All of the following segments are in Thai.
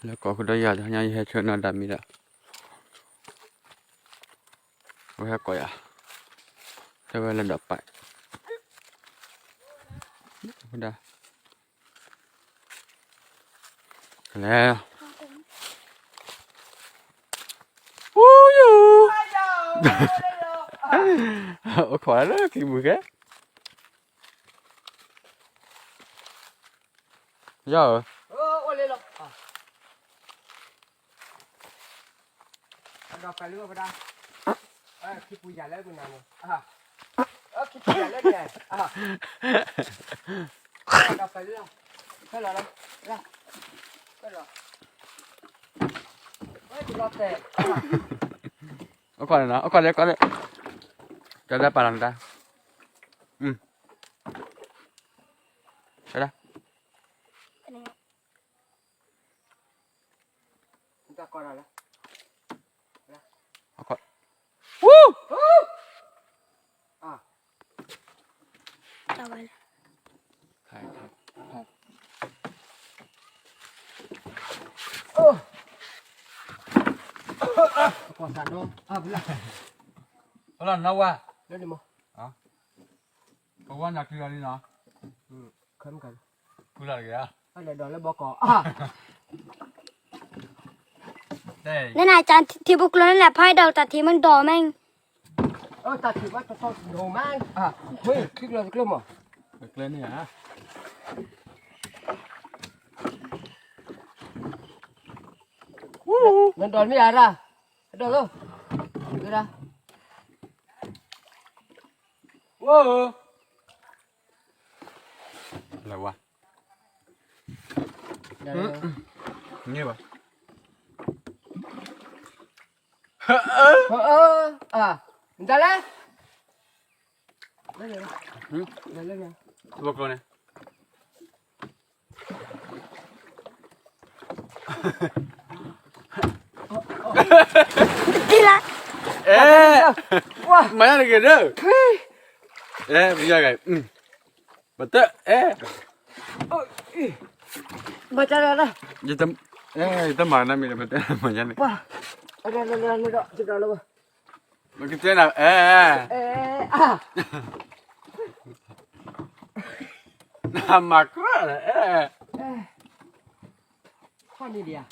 แล้วก็คุณได้ยาทางยังให้เชิญนอนดำมีละว่าแค่ก่อยแต่ว่าระดับไปคุณได้แล้ววู้ยูขอแล้วกี่มือแกเยอะโอ้เลยหรอกดอกไปเรื่อยไปได้คิดปุยใหญ่แล้วกูนานเลยคิดปุยใหญ่แล้วเนี่ยดอกไปเรื่อยแค่หรอแล้วแค่หรอเฮ้ยรอแต่เอาก่อนนะเอาก่อนเลยจะได้ปลาหลังได้ได้จะก่อนอะไรเอาก่อนวู้ต่อไปใครก่อนสั่นน้องเพื่อนเอาล่ะนะว่า เล่นดิมั้งเพราะว่านักเรียนนี่นะเข้มกันกูหลักเลยอะไรดอกแล้วบอกก่อได้นั่นอาจารย์ที่บุกแล้วนั่นแหละไพ่ดอกตัดทีมันดอแม่งตัดถือว่าจะต้องโดนมั้งเฮ้ยคลิกเลยคลิกมั้งเด็กเล่นนี่ฮะนั่นดอนไม่อะไรดอนลูกดูนะว้าวอะไรวะนี่ปะได้แล้วได้เลยได้เลยเนี่ยบอกเลยดีละว้าไม่อะไรกันเด้อไม่ใช่ไงบัตเตอร์มาจัดเลยนะยิ่งทำมานะมีอะไรบัตเตอร์เหมือนกันเลยว้าอะไรจัดเลยว่ะมันกินเจ้าน้ำมากเลยข้อนี้ดีอ่ะ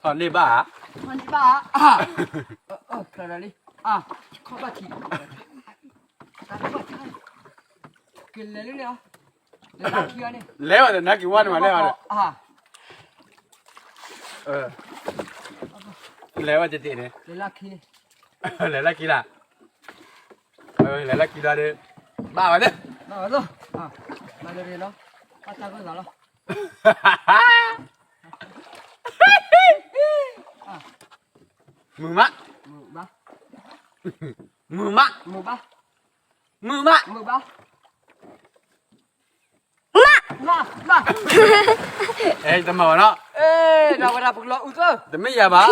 ตอนนี้บ้าข้อนี้บ้าคาราลีข้อบ้าทีกินเลยเนี่ยแล้วแต่นักกี่วันมาแล้วแล้วว่าจะตีเนี่ยแล้วขี้เนี่ยแล้วกี่ล่ะแล้วกี่ล่ะเด้อบ้ามาเด้อมาเด้อมาเด้อเนาะป้าตาก็แล้วมือมะมือมะทำไมวะเนาะเราไปรับพวกเราอุ้ยแต่ไม่ยาบ้า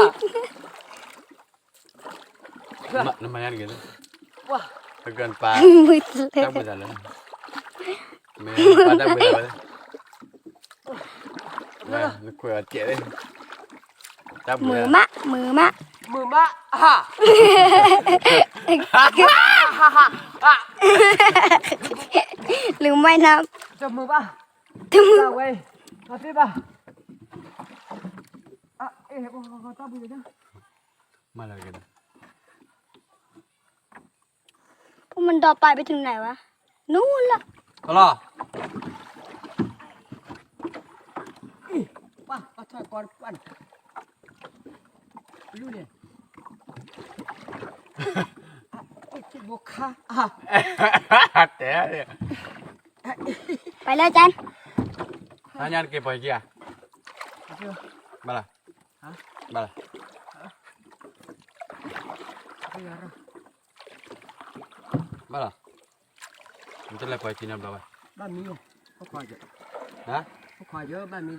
น้ำมันยังไงเนี่ยว้าตะกันปลาจับไปได้เลยไม่ปลาจับไปได้เลยนี่คุยกับเจ๊เลยจับมือมะหรือไม่นะจับมือป่ะจับไว้มาสิป่ะเขาจับมือนะมาเลยกันพวกมันดอไปถึงไหนวะนู่นล่ะก็รอป่ะเอาถอยก่อนปั่นรู้เนี่ยคิดบุกค่ะแต่เนี่ยไปแล้วจันนั่นยันเก็บไปกี่อ่ะมาละมาละมาละมันจะเล่นไปกินน้ำเราบ้านมีเขาควายเยอะเขาควายเยอะบ้านมี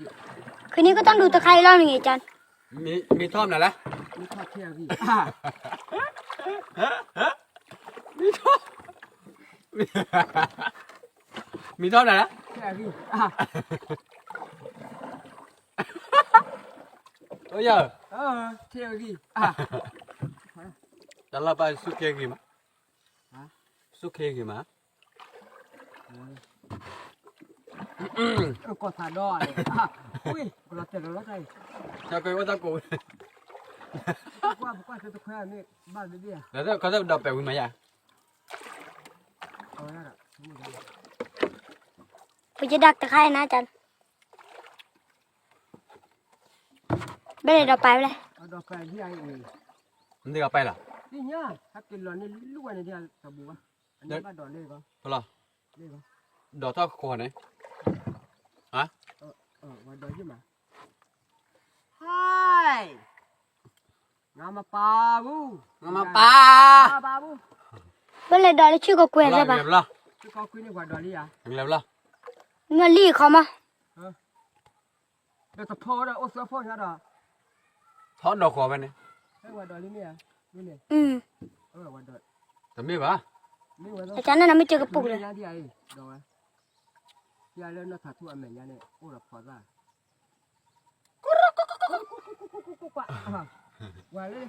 คืนนี้ก็ต้องดูตะไคร้รอบหนึ่งไงจันมีท่อมไหนล่ะมีท่อเที่ยวพี่มีท่อมีท่อมไหนล่ะเที่ยวพี่ เอ้ยอ่ะ เที่ยวกี่ จะรับไปสุกี้กี่มาสุกี้กี่มาก็ทาดอเลยอุ้ยเราเจอแล้วใช่ จะไปว่าตะกู ว่าจะต้องแค่นี่บ้านเบี้ย แล้วเขาจะดับไปวิ่งมาอย่า เอาละ ไปจะดักตะไคร่นะอาจารย์ไม่ได้เราไปเลย เอาดอกแปลที่ไอ้เอง มันจะเอาไปล่ะ นี่เนี่ยถ้ากินหลอนนี่ลูกอันนี้ตะบูวะอันนี้บ้านดอกเลยก็ เพราะอะไร เลยก็ ดอกเท่าคอไหนฮะ วันดอกยี่มาไฮงามาปาบู มาปลา ปาบู ไม่ได้ดอลชื่อก็เกวียนใช่ปะ เร็วละ ที่เขาคุยในวันดอกนี่อ่ะ เร็วละ เงินรีเขามา เดี๋ยวจะพอแล้วโอ้เสือพ่อใช่หรอ ทอดดอกคอไปเนี่ย ให้วันดอกนี่เนี่ยนี่เนี่ย วันดอก แต่ไม่ปะ นี่วันดอก อาจารย์นั่นไม่เจอกระปุกเลย ยาที่ไอ้ดอกยาเล่นนักถัดทั่วอเมริกาเนี่ยโอ้เราพอได้ว่าเลย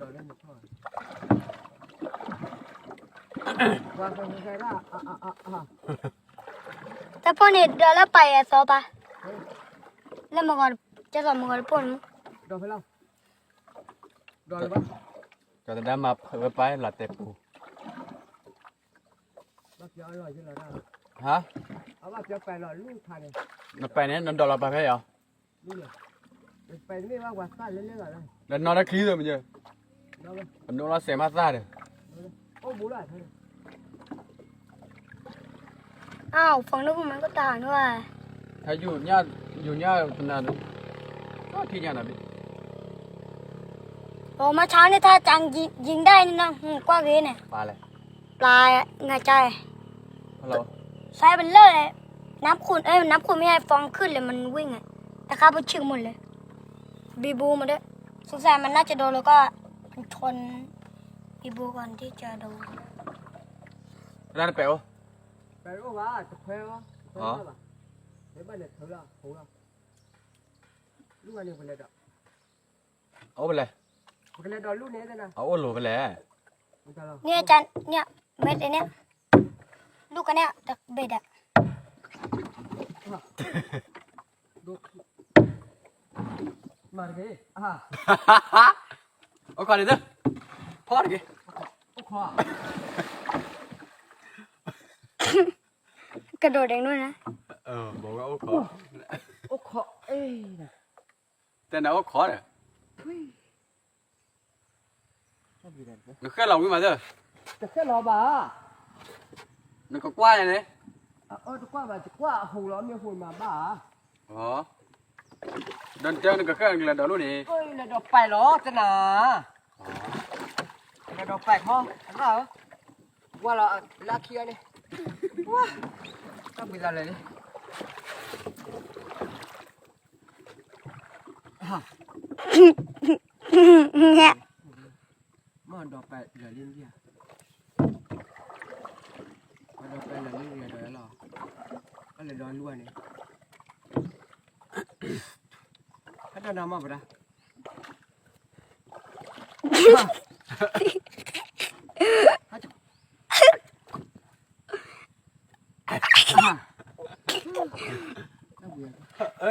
ดอกเล่นพ่อว่าใครล่ะแต่พอเนี่ยเดินแล้วไปอะซอปะแล้วมันก็จะสอนมันก็ปุ่น ดอกไปแล้วดอกเลยปะ ก็จะได้มาเผยไปหลัดเตปู ว่าเจ้าอร่อยใช่ไหมล่ะ ฮะ เอาว่าเจ้าไปหล่อลูกทานเนี่ย มันไปเนี่ยนอนดอกเราไปให้เหรอ ลูกเนี่ยไปไม่ว่าวัดสั้นเล่นๆอะไร แล้วนอนได้คลีเลยมันเจอ ดอกเลย มันนอนเราเสียมาซ่าเด้อ โอ้บุหรี่ อ้าวฝั่งนู้นมันก็ต่างด้วย ถ้าอยู่เนี่ยขนาดนั้นก็ที่เนี่ยนะพี่ โอ้มาเช้านี่ถ้าจังยิงได้นี่นะกว้างเลยเนี่ย ปลาอะไร ปลาไงใจ เรา ใส่เป็นเลยน้ำขุ่นน้ำขุ่นไม่ให้ฟองขึ้นเลยมันวิ่งอ่ะแต่ข้าไปชึกหมดเลยบีบูมาด้วยสงสัยมันน่าจะโดนแล้วก็มันชนบีบูก่อนที่จะโดน ร้านเป๋ว ไปรู้ว่าจะเพลวะเดี๋ยวบ้านเนี่ยเท่าไรโหราลูกอันนี้คนเล็ดอ่ะ เอาไปเลย คนเล็ดดอกลูกเนี้ยนะ เอาโอ้โหไปเลย เนี่ยอาจารย์เนี่ยเม็ดไอเนี่ยลูกกันเนี่ยแต่เบ็ดอะ มาดิอ่ะ เอาก่อนเลยเด้อพอดกี่ โอ้ข้อก ระโดดเองด้วยนะ บอกว่าเอาขอ โอ้ข้อเอ้ยนะ แต่nào có khó đấy ชอบดีเลย nó khét lòng nhưng mà giờ จะแค่รอบ่า nó có qua này này จะกว่าบ่าจะกว่าหูร้อนมีหุ่นมาบ่า đơn chơi nó có khét là đó luôn nè เอ้ยแล้วดอกไปหรอจะหนาแล้วดอกไปพ่ออันว่าเหรอว่าเราลาเคียนี่ว้าต้องไปอะไรนี่เนี่ย มันดอกไปเหลือลิ้นเดียวมันดอกไปเหลือลิ้นเดียวเดี๋ยวรอก็เลยร้อนล้วนนี่ถ้าจะนำมาปะนะ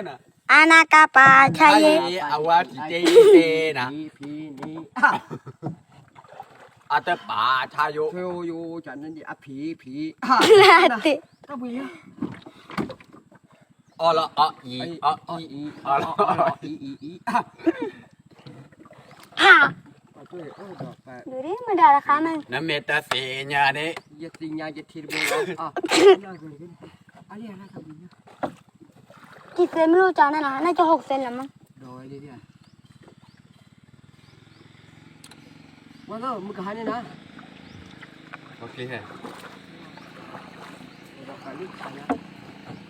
nè อานากาปาชัย awa chỉ tê tê nè พีนี่ à tê bà cha vô โยโย่ฉันนั่นดิอ่ะผี ลาติ ก็มี là ý ý ý ฮ่า ช่วยดอกไป ดูดิมันด่าราคามัน nó mệt ta xì nhà đấy อย่าติงยาอย่าทีบอ่ะน่าเกินขึ้นอะไรอะไรทำดีนะ กี่เซนไม่รู้จานนั่นนะน่าจะ6 เซนละมั้ง ดอยเลยเนี่ยว่าก็มึงก็หาเนี่ยนะ ok hả ดอกไปลึกไปนะ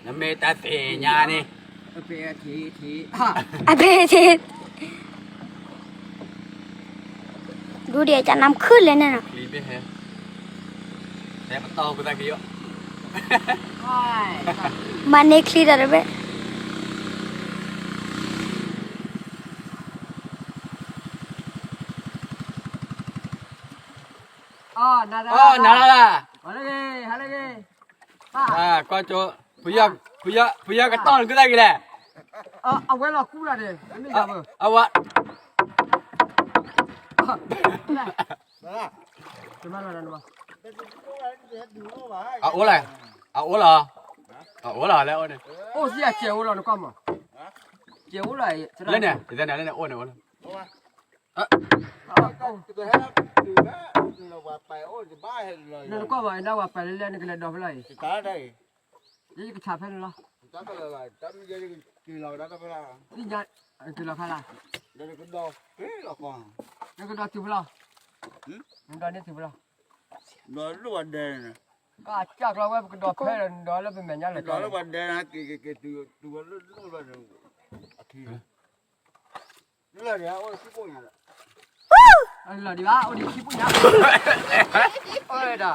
nó mệt ta xì nhà đi เปียที อาเบสิดูเดี๋ยวจะนำขึ้นเลยนั่นน่ะ đi biết hả để bắt to của ta kìa มันนี่คลีดอะไรเว้ย อ๋อนาดา อ๋อนาดา ฮัลโหลป้า ก็โจผู้ยาก็ต้อนก็ได้กี่แหละ เอาไว้รอคู่ละเด้ไม่จับ เอาวะ จะมาแล้วนะ เอาโอ้ไรเอาโอ้เหรอเอาโอ้เหรอแล้วโอ้เนี่ย โอ้เสียเจียวแล้วนะก้มเจียวเลย เล่นเนี่ยเดี๋ยวเนี่ยโอ้เนี่ยโอ้นั่นก็ว่าน่าว่าไปเล่นๆนี่ก็เลยดอกเลยยี่ก็ชาเพ่นละนี่ยัดคือเราพาละนั่นก็ดอกถือพละนั่นดอกนี่ถือพละก็จากเราไว้ก็ดอกเพ่นดอกแล้วเป็นแม่ยันเลยอะไรดีวะโอ้ดิคิดปุ๊บยักโอ้ยด่า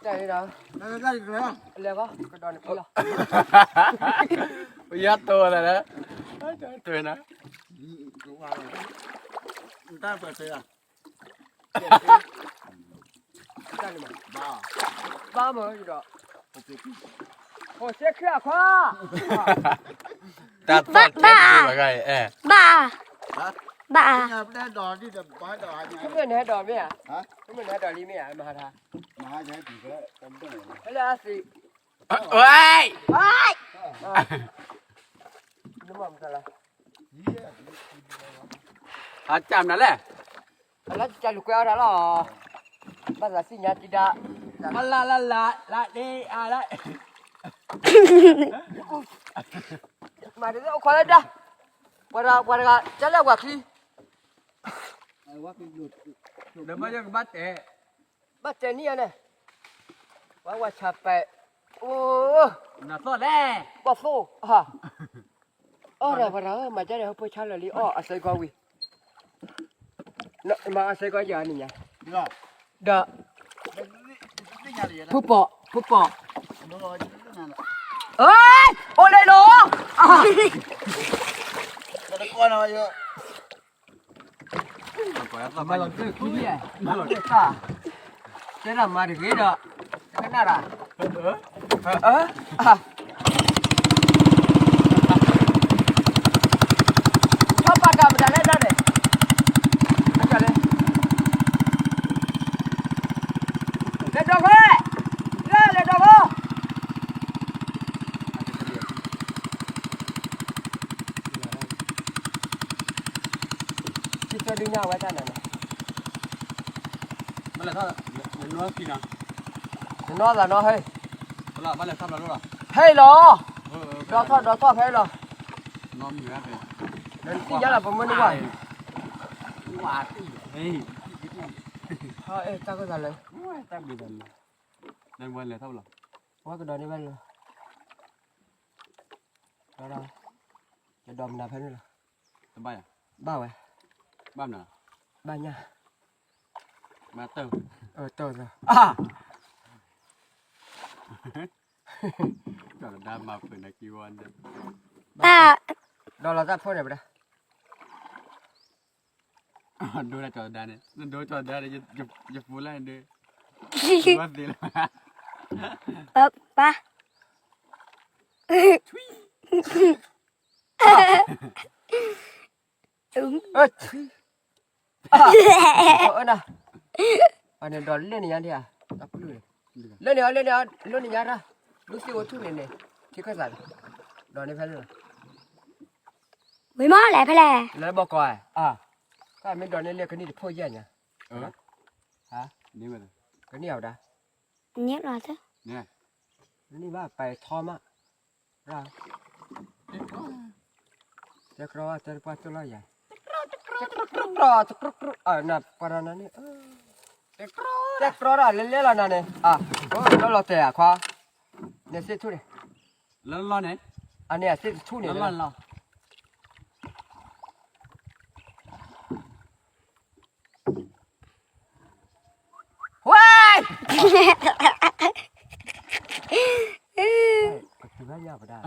ใจด่าแล้วก็ดอกนี่พละ ผู้ยาตัวอะไรนะตัวนะ ba mà gì đó ồ xe kia khoa ตัดตัดแบบไง บ้าบ้า cái mình hay đòi mấy à cái mình hay đòi đi mấy à mà hả cái là gì เฮ้ย đúng không sao là อาจารย์นั่นแหละ là chỉ lục queo đó là bắt là xin nhà chị đã la đi à đấy mà thế đâu khoa đó qua ra chắc là quạt đi เดี๋ยวมาจะบัดเอ๋ bắt chân đi này qua chạp bẹ ô น่าสดแน่ bỏ phô à rồi vào đó mà chắc là hơi chán là đi à xây qua quỳ mà xây qua giờ này nhỉ đó phút bỏ ơi ôi đây đó mà làm cái gì vậy mà làm cái cả thế là mà được cái đó cái nào à sao bắt đầu ra đây ra đây ra đây lên đâu thế lên đâu không chỉ cho đi nhau vậy ta này มันเลยถ้าเดี๋ยวน้องกินอ่ะ nó là nó hay มันเลยทำอะไรรู้หรอ hay lo đó thoát hay lo น้องอยู่นะ nên cái giá là bọn mình đúng rồi หวานเฮ้ย thôi ê tao có gì lấy ตั้งดีกันนั่นวันเลยเท่าไหร่ quá cái đồ đi bên rồi đó đâu cái đom nào phải nữa สบายอ่ะ bao vậy บ้านน่ะ ba nha มาเติม tôi rồi ก็ได้มาเป็นนักกีฬาเนี่ย บ้า đó là cái phone này đây ดูนะจอดได้เนี่ยดูจอดได้เนี่ยจะฟูแล้วเนี่ยว่าสิละ ป้า ơi nè anh này đòn lên này đi à lên này ra lúc xíu chút này thì có gì đòn này phải rồi ไม่มอแหละพี่แหละ แล้วบอกก่อนก็ไม่โดนเรียกกันนี่พ่อเย็นเนี่ยฮะ นี่มัน กันนี่เอาได้ เนี้ยหรอจ๊ะ เนี่ย นี่ว่าไปทอมอ่ะเราจะกรอจะปัดตัวใหญ่น่ะปารานั่นนี่จะกรออะไรเล่ๆล่ะนั่นเนี่ยโอ้แล้วเราแต่ขวาเนี่ยเสียทุเรศ แล้วร้อนไหน อันนี้เสียทุเรศ ร้อนร้อน ถือว่าหยาบได้